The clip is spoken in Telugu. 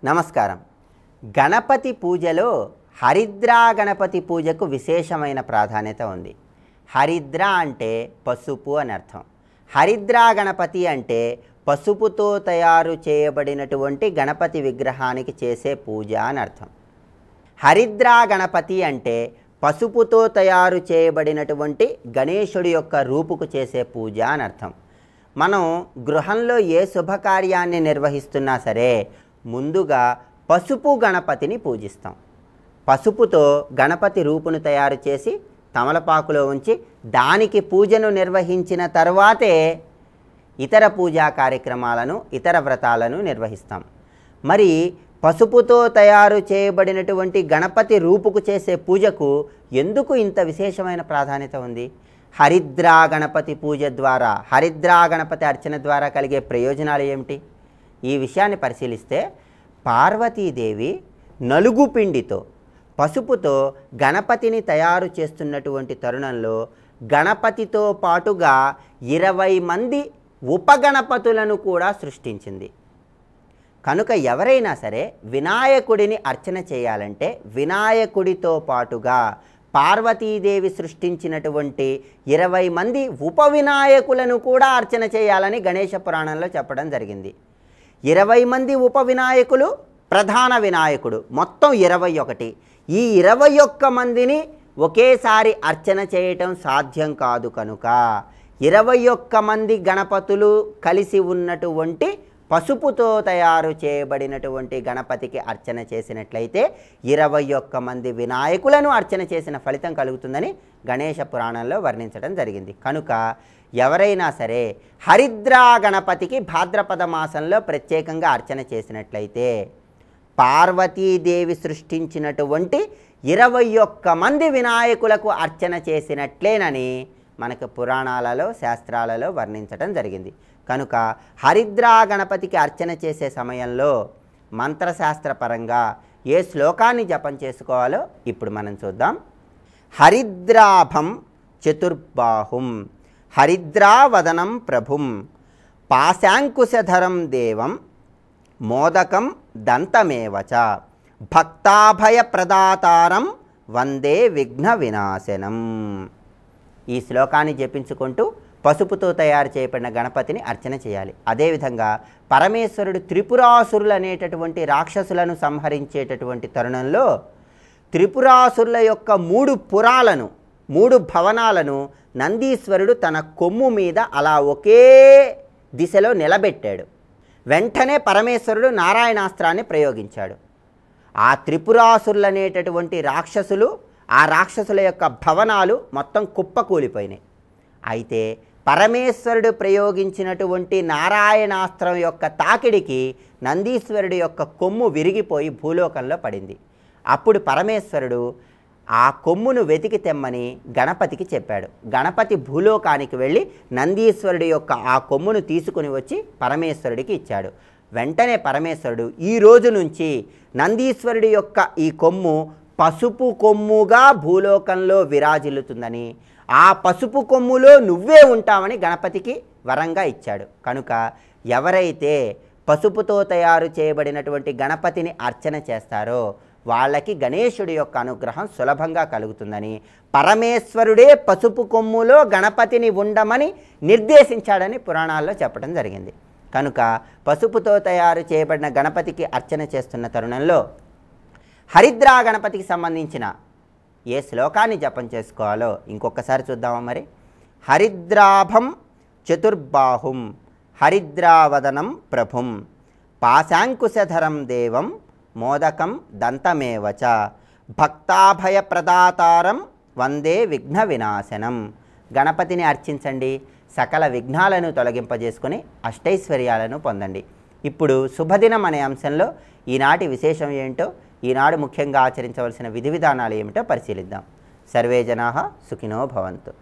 నమస్కారం. గణపతి పూజలో హరిద్రా గణపతి పూజకు విశేషమైన ప్రాధాన్యత ఉంది. హరిద్ర అంటే పసుపు అని అర్థం. హరిద్రా గణపతి అంటే పసుపుతో తయారు చేయబడినటువంటి గణపతి విగ్రహానికి చేసే పూజ అని అర్థం. హరిద్రా గణపతి అంటే పసుపుతో తయారు చేయబడినటువంటి గణేశుడి యొక్క రూపుకు చేసే పూజ అని అర్థం. మనం గృహంలో ఏ శుభకార్యాన్ని నిర్వహిస్తున్నా సరే ముందుగా పసుపు గణపతిని పూజిస్తాం. పసుపుతో గణపతి రూపును తయారు చేసి తమలపాకులో ఉంచి దానికి పూజను నిర్వహించిన తర్వాతే ఇతర పూజా కార్యక్రమాలను ఇతర వ్రతాలను నిర్వహిస్తాం. మరి పసుపుతో తయారు చేయబడినటువంటి గణపతి రూపుకు చేసే పూజకు ఎందుకు ఇంత విశేషమైన ప్రాధాన్యత ఉంది? హరిద్రా గణపతి పూజ ద్వారా, హరిద్రా గణపతి అర్చన ద్వారా కలిగే ప్రయోజనాలు ఏమిటి? ఈ విషయాన్ని పరిశీలిస్తే పార్వతీదేవి నలుగు పిండితో పసుపుతో గణపతిని తయారు చేస్తున్నటువంటి తరుణంలో గణపతితో పాటుగా 20 మంది ఉపగణపతులను కూడా సృష్టించింది. కనుక ఎవరైనా సరే వినాయకుడిని అర్చన చేయాలంటే వినాయకుడితో పాటుగా పార్వతీదేవి సృష్టించినటువంటి 20 మంది ఉప వినాయకులను కూడా అర్చన చేయాలని గణేశ పురాణంలో చెప్పడం జరిగింది. 20 మంది ఉప వినాయకులు, ప్రధాన వినాయకుడు, మొత్తం 21. ఈ 21 మందిని ఒకేసారి అర్చన చేయటం సాధ్యం కాదు. కనుక 21 మంది గణపతులు కలిసి ఉన్నటువంటి పసుపుతో తయారు చేయబడినటువంటి గణపతికి అర్చన చేసినట్లయితే 21 మంది వినాయకులను అర్చన చేసిన ఫలితం కలుగుతుందని గణేశ పురాణంలో వర్ణించడం జరిగింది. కనుక ఎవరైనా సరే హరిద్రా గణపతికి భాద్రపద మాసంలో ప్రత్యేకంగా అర్చన చేసినట్లయితే పార్వతీదేవి సృష్టించినటువంటి 21 మంది వినాయకులకు అర్చన చేసినట్లేనని మనకు పురాణాలలో శాస్త్రాలలో వర్ణించడం జరిగింది. కనుక హరిద్రా గణపతికి అర్చన చేసే సమయంలో మంత్రశాస్త్రపరంగా ఏ శ్లోకాన్ని జపం చేసుకోవాలో ఇప్పుడు మనం చూద్దాం. హరిద్రాభం చతుర్బాహుం హరిద్రావదనం ప్రభుం పాశాంకుశధరం దేవం మోదకం దంతమేవచ భక్తాభయ ప్రదాతారం వందే విఘ్న వినాశనం. ఈ శ్లోకాన్ని జపించుకుంటూ పసుపుతో తయారు చేయబడిన గణపతిని అర్చన చేయాలి. అదేవిధంగా పరమేశ్వరుడు త్రిపురాసురులు అనేటటువంటి రాక్షసులను సంహరించేటటువంటి తరుణంలో త్రిపురాసురుల యొక్క 3 పురాలను 3 భవనాలను నందీశ్వరుడు తన కొమ్ము మీద అలా ఒకే దిశలో నిలబెట్టాడు. వెంటనే పరమేశ్వరుడు నారాయణాస్త్రాన్ని ప్రయోగించాడు. ఆ త్రిపురాసురులు అనేటటువంటి రాక్షసులు, ఆ రాక్షసుల యొక్క భవనాలు మొత్తం కుప్పకూలిపోయినాయి. అయితే పరమేశ్వరుడు ప్రయోగించినటువంటి నారాయణాస్త్రం యొక్క తాకిడికి నందీశ్వరుడి యొక్క కొమ్ము విరిగిపోయి భూలోకంలో పడింది. అప్పుడు పరమేశ్వరుడు ఆ కొమ్మును వెతికి తెమ్మని గణపతికి చెప్పాడు. గణపతి భూలోకానికి వెళ్ళి నందీశ్వరుడి యొక్క ఆ కొమ్మును తీసుకుని వచ్చి పరమేశ్వరుడికి ఇచ్చాడు. వెంటనే పరమేశ్వరుడు ఈ రోజు నుంచి నందీశ్వరుడి యొక్క ఈ కొమ్ము పసుపు కొమ్ముగా భూలోకంలో విరాజిల్లుతుందని, ఆ పసుపు కొమ్ములో నువ్వే ఉంటావని గణపతికి వరంగా ఇచ్చాడు. కనుక ఎవరైతే పసుపుతో తయారు చేయబడినటువంటి గణపతిని అర్చన చేస్తారో వాళ్ళకి గణేశుడి యొక్క అనుగ్రహం సులభంగా కలుగుతుందని, పరమేశ్వరుడే పసుపు కొమ్ములో గణపతిని ఉండమని నిర్దేశించాడని పురాణాల్లో చెప్పడం జరిగింది. కనుక పసుపుతో తయారు చేయబడిన గణపతికి అర్చన చేస్తున్న తరుణంలో హరిద్రా గణపతికి సంబంధించిన ఏ శ్లోకాన్ని జపం చేసుకోవాలో ఇంకొకసారి చూద్దామా మరి. హరిద్రాభం చతుర్బాహుం హరిద్రావదనం ప్రభుం పాశాంకుశధరం దేవం మోదకం దంతమేవచ భక్తాభయ ప్రదాతారం వందే విఘ్న వినాశనం. గణపతిని అర్చించండి, సకల విఘ్నాలను తొలగింపజేసుకొని అష్టైశ్వర్యాలను పొందండి. ఇప్పుడు శుభదినం అనే అంశంలో ఈనాటి విశేషం ఏంటో, ఈనాడు ముఖ్యంగా ఆచరించవలసిన విధి విధానాలు ఏమిటో పరిశీలిద్దాం. సర్వే జనాః సుఖినో భవంతు.